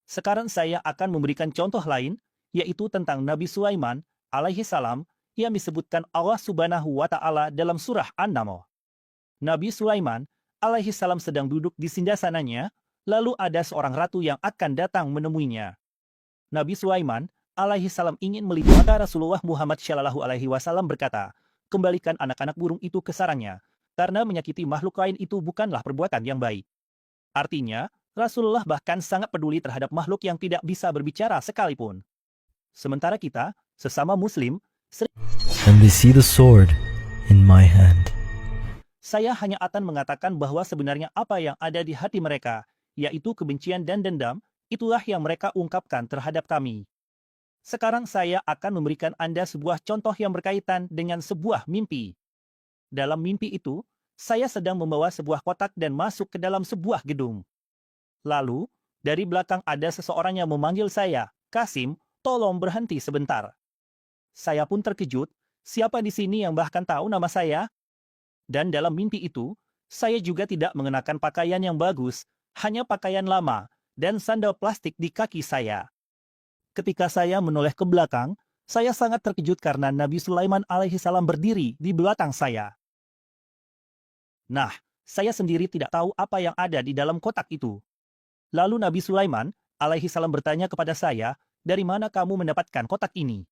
Sekarang saya akan memberikan contoh lain, yaitu tentang Nabi Sulaiman alaihi salam yang disebutkan Allah Subhanahu wa Ta'ala dalam surah An-Naml. Nabi Sulaiman alaihi salam sedang duduk di singgasananya, lalu ada seorang ratu yang akan datang menemuinya. Nabi Sulaiman alaihi salam ingin melihat, maka Rasulullah Muhammad Shallallahu alaihi wasallam berkata, "Kembalikan anak-anak burung itu ke sarangnya, karena menyakiti makhluk lain itu bukanlah perbuatan yang baik." Artinya, Rasulullah bahkan sangat peduli terhadap makhluk yang tidak bisa berbicara sekalipun. Sementara kita, sesama muslim, And they see the sword in my hand. saya hanya akan mengatakan bahwa sebenarnya apa yang ada di hati mereka, yaitu kebencian dan dendam, itulah yang mereka ungkapkan terhadap kami. Sekarang saya akan memberikan Anda sebuah contoh yang berkaitan dengan sebuah mimpi. Dalam mimpi itu, saya sedang membawa sebuah kotak dan masuk ke dalam sebuah gedung. Lalu, dari belakang ada seseorang yang memanggil saya, "Kasim, tolong berhenti sebentar." Saya pun terkejut, siapa di sini yang bahkan tahu nama saya? Dan dalam mimpi itu, saya juga tidak mengenakan pakaian yang bagus, hanya pakaian lama, dan sandal plastik di kaki saya. Ketika saya menoleh ke belakang, saya sangat terkejut karena Nabi Sulaiman alaihi salam berdiri di belakang saya. Nah, saya sendiri tidak tahu apa yang ada di dalam kotak itu. Lalu Nabi Sulaiman alaihi salam bertanya kepada saya, "Dari mana kamu mendapatkan kotak ini?"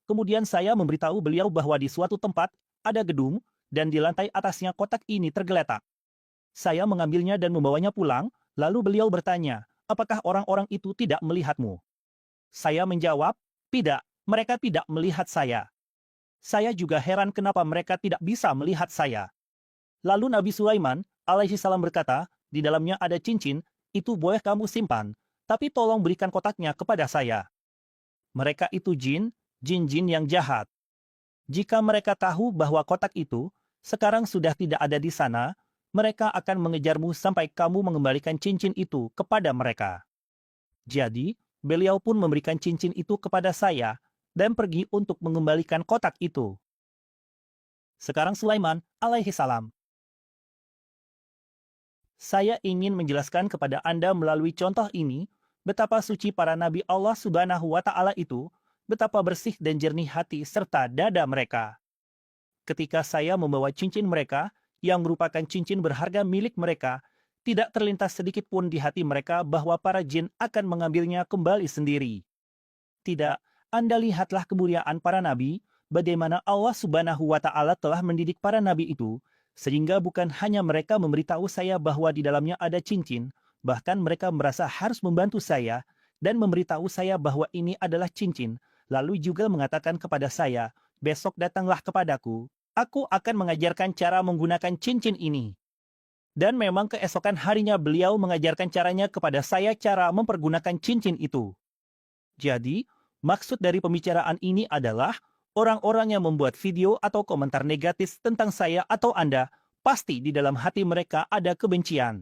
Kemudian saya memberitahu beliau bahwa di suatu tempat ada gedung dan di lantai atasnya kotak ini tergeletak. Saya mengambilnya dan membawanya pulang, lalu beliau bertanya, "Apakah orang-orang itu tidak melihatmu?" Saya menjawab, "Tidak, mereka tidak melihat saya." Saya juga heran kenapa mereka tidak bisa melihat saya. Lalu Nabi Sulaiman alaihi salam berkata, "Di dalamnya ada cincin, itu boleh kamu simpan, tapi tolong berikan kotaknya kepada saya." Mereka itu jin-jin yang jahat. Jika mereka tahu bahwa kotak itu sekarang sudah tidak ada di sana, mereka akan mengejarmu sampai kamu mengembalikan cincin itu kepada mereka. Jadi, beliau pun memberikan cincin itu kepada saya dan pergi untuk mengembalikan kotak itu. Sekarang Sulaiman alaihi salam. Saya ingin menjelaskan kepada Anda melalui contoh ini, betapa suci para nabi Allah Subhanahu wa Ta'ala itu, betapa bersih dan jernih hati serta dada mereka. Ketika saya membawa cincin mereka, yang merupakan cincin berharga milik mereka, tidak terlintas sedikit pun di hati mereka bahwa para jin akan mengambilnya kembali sendiri. Tidak, Anda lihatlah kemuliaan para nabi, bagaimana Allah Subhanahu wa Ta'ala telah mendidik para nabi itu, sehingga bukan hanya mereka memberitahu saya bahwa di dalamnya ada cincin, bahkan mereka merasa harus membantu saya dan memberitahu saya bahwa ini adalah cincin, lalu juga mengatakan kepada saya, "Besok datanglah kepadaku, aku akan mengajarkan cara menggunakan cincin ini." Dan memang keesokan harinya beliau mengajarkan caranya kepada saya cara mempergunakan cincin itu. Jadi, maksud dari pembicaraan ini adalah orang-orang yang membuat video atau komentar negatif tentang saya atau Anda, pasti di dalam hati mereka ada kebencian.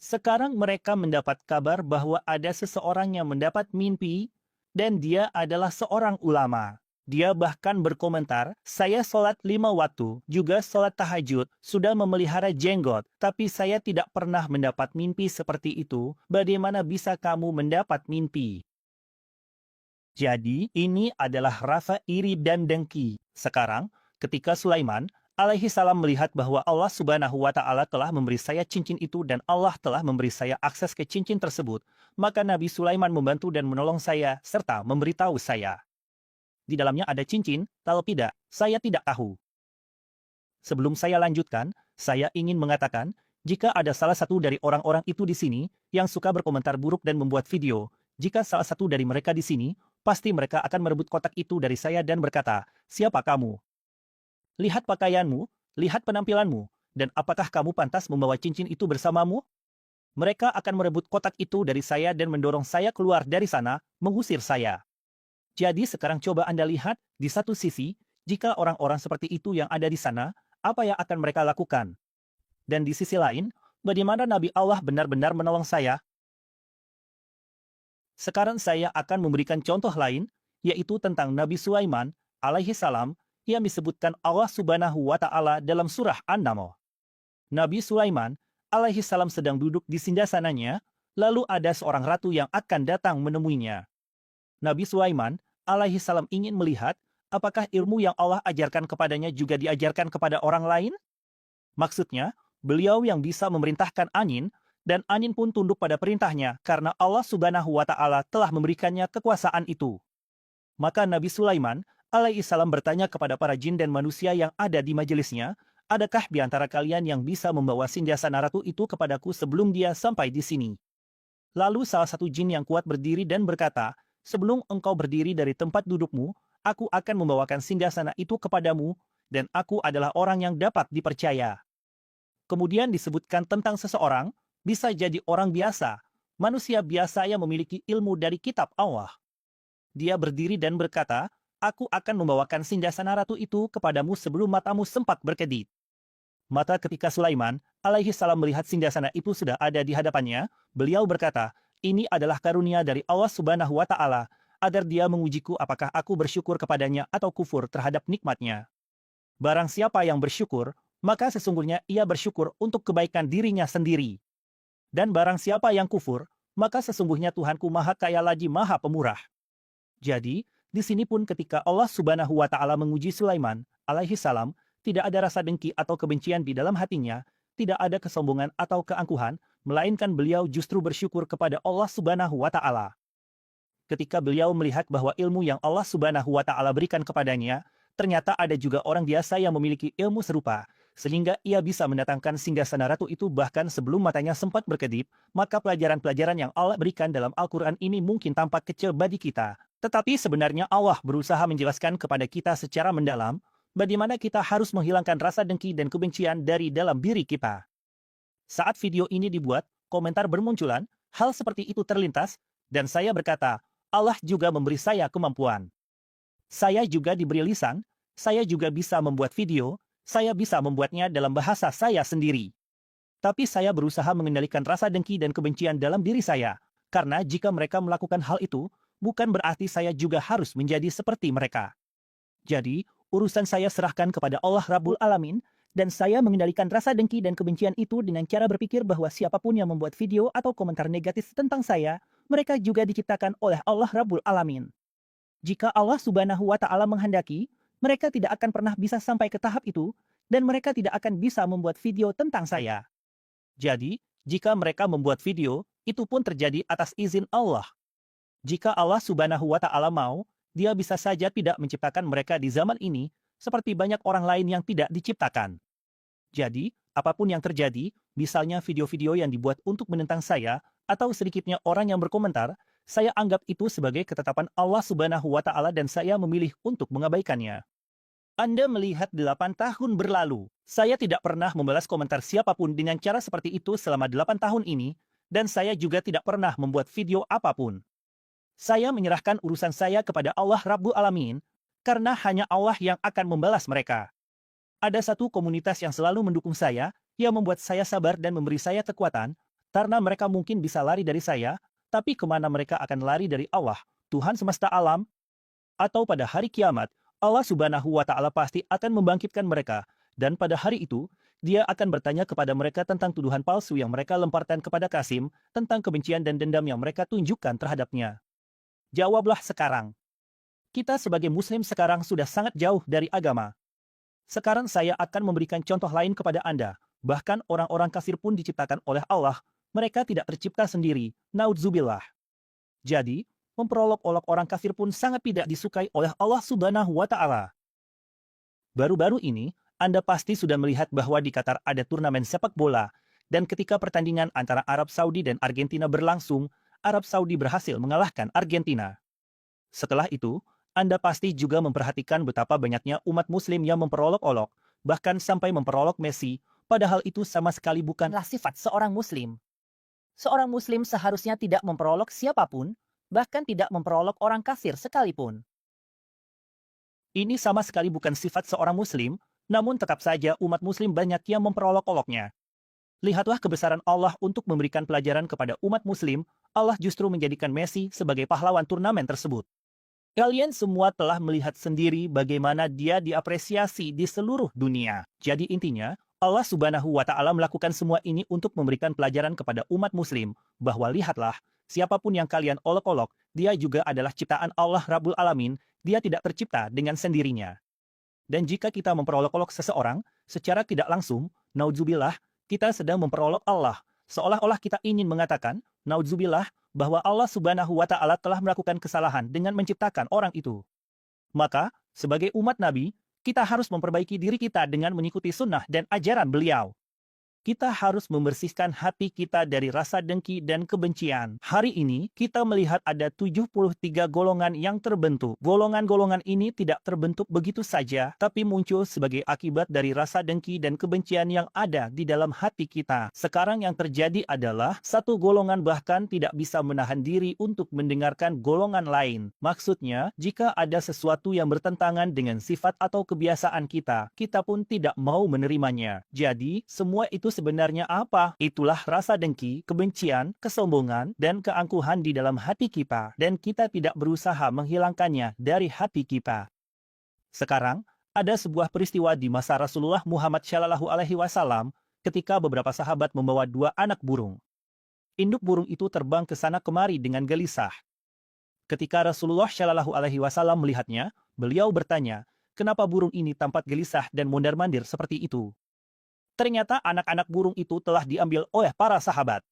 Sekarang mereka mendapat kabar bahwa ada seseorang yang mendapat mimpi, dan dia adalah seorang ulama. Dia bahkan berkomentar, "Saya sholat 5 waktu, juga sholat tahajud, sudah memelihara jenggot, tapi saya tidak pernah mendapat mimpi seperti itu. Bagaimana bisa kamu mendapat mimpi?" Jadi, ini adalah rasa iri dan dengki. Sekarang, ketika Sulaiman alaihi salam melihat bahwa Allah Subhanahu wa Ta'ala telah memberi saya cincin itu dan Allah telah memberi saya akses ke cincin tersebut, maka Nabi Sulaiman membantu dan menolong saya serta memberitahu saya. Di dalamnya ada cincin, kalau tidak, saya tidak tahu. Sebelum saya lanjutkan, saya ingin mengatakan, jika ada salah satu dari orang-orang itu di sini yang suka berkomentar buruk dan membuat video, jika salah satu dari mereka di sini, pasti mereka akan merebut kotak itu dari saya dan berkata, "Siapa kamu? Lihat pakaianmu, lihat penampilanmu, dan apakah kamu pantas membawa cincin itu bersamamu?" Mereka akan merebut kotak itu dari saya dan mendorong saya keluar dari sana, mengusir saya. Jadi sekarang coba Anda lihat, di satu sisi, jika orang-orang seperti itu yang ada di sana, apa yang akan mereka lakukan? Dan di sisi lain, bagaimana Nabi Allah benar-benar menolong saya? Sekarang saya akan memberikan contoh lain, yaitu tentang Nabi Sulaiman alaihi salam yang disebutkan Allah Subhanahu wa Ta'ala dalam surah An-Naml. Nabi Sulaiman alaihi salam sedang duduk di singgasananya, Lalu ada seorang ratu yang akan datang menemuinya. Nabi Sulaiman alaihi salam ingin melihat apakah ilmu yang Allah ajarkan kepadanya juga diajarkan kepada orang lain? Maksudnya, beliau yang bisa memerintahkan angin, dan angin pun tunduk pada perintahnya karena Allah Subhanahu wa Ta'ala telah memberikannya kekuasaan itu. Maka Nabi Sulaiman alaihi salam bertanya kepada para jin dan manusia yang ada di majelisnya, adakah di antara kalian yang bisa membawa Singasana Ratu itu kepadaku sebelum dia sampai di sini? Lalu salah satu jin yang kuat berdiri dan berkata, sebelum engkau berdiri dari tempat dudukmu, aku akan membawakan Singasana itu kepadamu, dan aku adalah orang yang dapat dipercaya. Kemudian disebutkan tentang seseorang, bisa jadi orang biasa, manusia biasa yang memiliki ilmu dari kitab Allah. Dia berdiri dan berkata, aku akan membawakan Singasana Ratu itu kepadamu sebelum matamu sempat berkedip. Maka ketika Sulaiman alaihi salam melihat Singasana itu sudah ada di hadapannya, beliau berkata, ini adalah karunia dari Allah Subhanahu wa Ta'ala, agar dia mengujiku apakah aku bersyukur kepadanya atau kufur terhadap nikmatnya. Barang siapa yang bersyukur, maka sesungguhnya ia bersyukur untuk kebaikan dirinya sendiri. Dan barang siapa yang kufur, maka sesungguhnya Tuhanku Maha Kaya lagi Maha Pemurah. Jadi, di sini pun ketika Allah Subhanahu wa Ta'ala menguji Sulaiman alaihi salam, tidak ada rasa dengki atau kebencian di dalam hatinya, tidak ada kesombongan atau keangkuhan, melainkan beliau justru bersyukur kepada Allah Subhanahu wa Ta'ala. Ketika beliau melihat bahwa ilmu yang Allah Subhanahu wa Ta'ala berikan kepadanya, ternyata ada juga orang biasa yang memiliki ilmu serupa, sehingga ia bisa mendatangkan Singasana Ratu itu bahkan sebelum matanya sempat berkedip, maka pelajaran-pelajaran yang Allah berikan dalam Al-Quran ini mungkin tampak kecil bagi kita. Tetapi sebenarnya Allah berusaha menjelaskan kepada kita secara mendalam, bagaimana kita harus menghilangkan rasa dengki dan kebencian dari dalam diri kita. Saat video ini dibuat, komentar bermunculan, hal seperti itu terlintas, dan saya berkata, Allah juga memberi saya kemampuan. Saya juga diberi lisan, saya juga bisa membuat video, saya bisa membuatnya dalam bahasa saya sendiri. Tapi saya berusaha mengendalikan rasa dengki dan kebencian dalam diri saya, karena jika mereka melakukan hal itu, bukan berarti saya juga harus menjadi seperti mereka. Jadi, urusan saya serahkan kepada Allah Rabbul Alamin, dan saya mengendalikan rasa dengki dan kebencian itu dengan cara berpikir bahwa siapapun yang membuat video atau komentar negatif tentang saya, mereka juga diciptakan oleh Allah Rabbul Alamin. Jika Allah Subhanahu wa Ta'ala menghendaki, mereka tidak akan pernah bisa sampai ke tahap itu, dan mereka tidak akan bisa membuat video tentang saya. Jadi, jika mereka membuat video, itu pun terjadi atas izin Allah. Jika Allah Subhanahu wa Ta'ala mau, Dia bisa saja tidak menciptakan mereka di zaman ini, seperti banyak orang lain yang tidak diciptakan. Jadi, apapun yang terjadi, misalnya video-video yang dibuat untuk menentang saya, atau sedikitnya orang yang berkomentar, saya anggap itu sebagai ketetapan Allah Subhanahu wa Ta'ala dan saya memilih untuk mengabaikannya. Anda melihat 8 tahun berlalu. Saya tidak pernah membalas komentar siapapun dengan cara seperti itu selama 8 tahun ini, dan saya juga tidak pernah membuat video apapun. Saya menyerahkan urusan saya kepada Allah Rabbul Alamin, karena hanya Allah yang akan membalas mereka. Ada satu komunitas yang selalu mendukung saya, yang membuat saya sabar dan memberi saya kekuatan, karena mereka mungkin bisa lari dari saya, tapi kemana mereka akan lari dari Allah, Tuhan semesta alam? Atau pada hari kiamat, Allah Subhanahu wa Ta'ala pasti akan membangkitkan mereka, dan pada hari itu, Dia akan bertanya kepada mereka tentang tuduhan palsu yang mereka lemparkan kepada Qasim, tentang kebencian dan dendam yang mereka tunjukkan terhadapnya. Jawablah sekarang. Kita sebagai Muslim sekarang sudah sangat jauh dari agama. Sekarang saya akan memberikan contoh lain kepada Anda, bahkan orang-orang kafir pun diciptakan oleh Allah, mereka tidak tercipta sendiri, naudzubillah. Jadi, memperolok-olok orang kafir pun sangat tidak disukai oleh Allah Subhanahu wa Ta'ala. Baru-baru ini, Anda pasti sudah melihat bahwa di Qatar ada turnamen sepak bola, dan ketika pertandingan antara Arab Saudi dan Argentina berlangsung, Arab Saudi berhasil mengalahkan Argentina. Setelah itu, Anda pasti juga memperhatikan betapa banyaknya umat Muslim yang memperolok-olok, bahkan sampai memperolok Messi, padahal itu sama sekali bukanlah sifat seorang Muslim. Seorang Muslim seharusnya tidak memperolok siapapun, bahkan tidak memperolok orang kafir sekalipun. Ini sama sekali bukan sifat seorang Muslim, namun tetap saja umat Muslim banyak yang memperolok-oloknya. Lihatlah kebesaran Allah untuk memberikan pelajaran kepada umat Muslim, Allah justru menjadikan Messi sebagai pahlawan turnamen tersebut. Kalian semua telah melihat sendiri bagaimana dia diapresiasi di seluruh dunia. Jadi intinya, Allah Subhanahu wa Ta'ala melakukan semua ini untuk memberikan pelajaran kepada umat Muslim bahwa lihatlah, siapapun yang kalian olok-olok, dia juga adalah ciptaan Allah Rabbul Alamin, dia tidak tercipta dengan sendirinya. Dan jika kita memperolok-olok seseorang, secara tidak langsung, naudzubillah, kita sedang memperolok Allah, seolah-olah kita ingin mengatakan, naudzubillah, bahwa Allah Subhanahu wa Ta'ala telah melakukan kesalahan dengan menciptakan orang itu. Maka, sebagai umat Nabi, kita harus memperbaiki diri kita dengan mengikuti sunnah dan ajaran beliau. Kita harus membersihkan hati kita dari rasa dengki dan kebencian. Hari ini, kita melihat ada 73 golongan yang terbentuk. Golongan-golongan ini tidak terbentuk begitu saja, tapi muncul sebagai akibat dari rasa dengki dan kebencian yang ada di dalam hati kita. Sekarang yang terjadi adalah, satu golongan bahkan tidak bisa menahan diri untuk mendengarkan golongan lain. Maksudnya, jika ada sesuatu yang bertentangan dengan sifat atau kebiasaan kita, kita pun tidak mau menerimanya. Jadi, semua itu sebenarnya apa? Itulah rasa dengki, kebencian, kesombongan, dan keangkuhan di dalam hati kita, dan kita tidak berusaha menghilangkannya dari hati kita. Sekarang, ada sebuah peristiwa di masa Rasulullah Muhammad SAW ketika beberapa sahabat membawa 2 anak burung. Induk burung itu terbang ke sana kemari dengan gelisah. Ketika Rasulullah SAW melihatnya, beliau bertanya, kenapa burung ini tampak gelisah dan mondar-mandir seperti itu? Ternyata anak-anak burung itu telah diambil oleh para sahabat.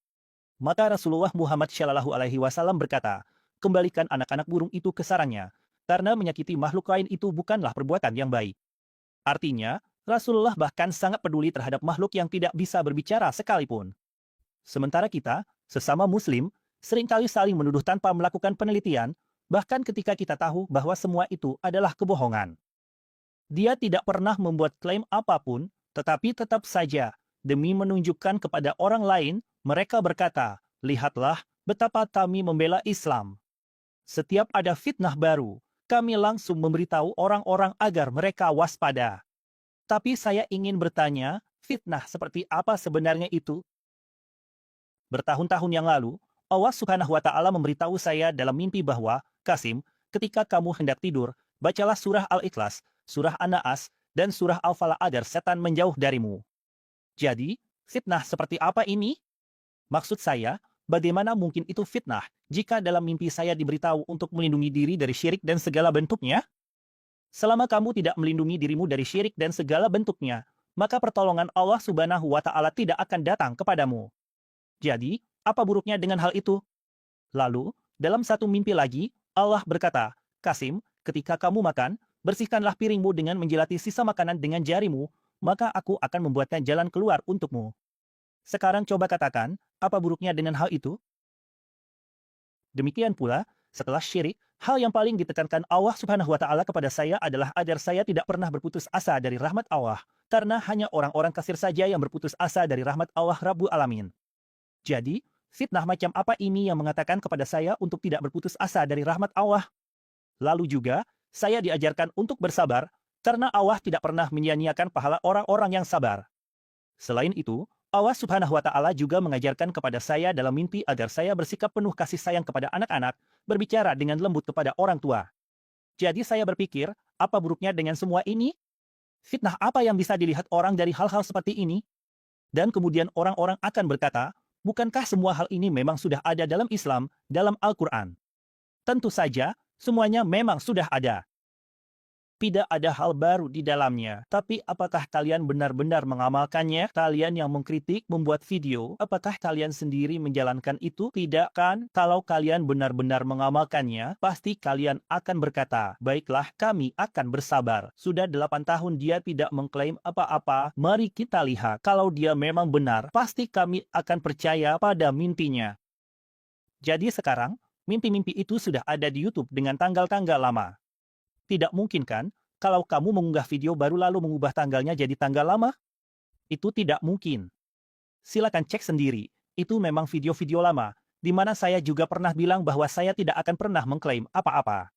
Maka Rasulullah Muhammad SAW berkata, kembalikan anak-anak burung itu ke sarangnya, karena menyakiti makhluk lain itu bukanlah perbuatan yang baik. Artinya, Rasulullah bahkan sangat peduli terhadap makhluk yang tidak bisa berbicara sekalipun. Sementara kita, sesama muslim, seringkali saling menuduh tanpa melakukan penelitian, bahkan ketika kita tahu bahwa semua itu adalah kebohongan. Dia tidak pernah membuat klaim apapun, tetapi tetap saja, demi menunjukkan kepada orang lain, mereka berkata, lihatlah betapa kami membela Islam. Setiap ada fitnah baru, kami langsung memberitahu orang-orang agar mereka waspada. Tapi saya ingin bertanya, fitnah seperti apa sebenarnya itu? Bertahun-tahun yang lalu, Allah Subhanahu wa Ta'ala memberitahu saya dalam mimpi bahwa, Qasim, ketika kamu hendak tidur, bacalah surah Al-Ikhlas, surah An-Naas, dan surah Al-Falaq agar setan menjauh darimu. Jadi, fitnah seperti apa ini? Maksud saya, bagaimana mungkin itu fitnah jika dalam mimpi saya diberitahu untuk melindungi diri dari syirik dan segala bentuknya? Selama kamu tidak melindungi dirimu dari syirik dan segala bentuknya, maka pertolongan Allah Subhanahu wa Ta'ala tidak akan datang kepadamu. Jadi, apa buruknya dengan hal itu? Lalu, dalam satu mimpi lagi, Allah berkata, Qasim, ketika kamu makan, bersihkanlah piringmu dengan menjilati sisa makanan dengan jarimu, maka aku akan membuatnya jalan keluar untukmu. Sekarang coba katakan, apa buruknya dengan hal itu? Demikian pula, setelah syirik, hal yang paling ditekankan Allah Subhanahu wa Ta'ala kepada saya adalah agar saya tidak pernah berputus asa dari rahmat Allah, karena hanya orang-orang kafir saja yang berputus asa dari rahmat Allah Rabbul Alamin. Jadi, fitnah macam apa ini yang mengatakan kepada saya untuk tidak berputus asa dari rahmat Allah? Lalu juga, saya diajarkan untuk bersabar, karena Allah tidak pernah menyia-nyiakan pahala orang-orang yang sabar. Selain itu, Allah Subhanahu wa Ta'ala juga mengajarkan kepada saya dalam mimpi agar saya bersikap penuh kasih sayang kepada anak-anak, berbicara dengan lembut kepada orang tua. Jadi saya berpikir, apa buruknya dengan semua ini? Fitnah apa yang bisa dilihat orang dari hal-hal seperti ini? Dan kemudian orang-orang akan berkata, bukankah semua hal ini memang sudah ada dalam Islam, dalam Al-Quran? Tentu saja, semuanya memang sudah ada. Tidak ada hal baru di dalamnya. Tapi apakah kalian benar-benar mengamalkannya? Kalian yang mengkritik, membuat video, apakah kalian sendiri menjalankan itu? Tidak kan? Kalau kalian benar-benar mengamalkannya, pasti kalian akan berkata, baiklah kami akan bersabar. Sudah 8 tahun dia tidak mengklaim apa-apa, mari kita lihat. Kalau dia memang benar, pasti kami akan percaya pada mimpinya. Jadi sekarang, mimpi-mimpi itu sudah ada di YouTube dengan tanggal-tanggal lama. Tidak mungkin kan, kalau kamu mengunggah video baru lalu mengubah tanggalnya jadi tanggal lama? Itu tidak mungkin. Silakan cek sendiri, itu memang video-video lama, di mana saya juga pernah bilang bahwa saya tidak akan pernah mengklaim apa-apa.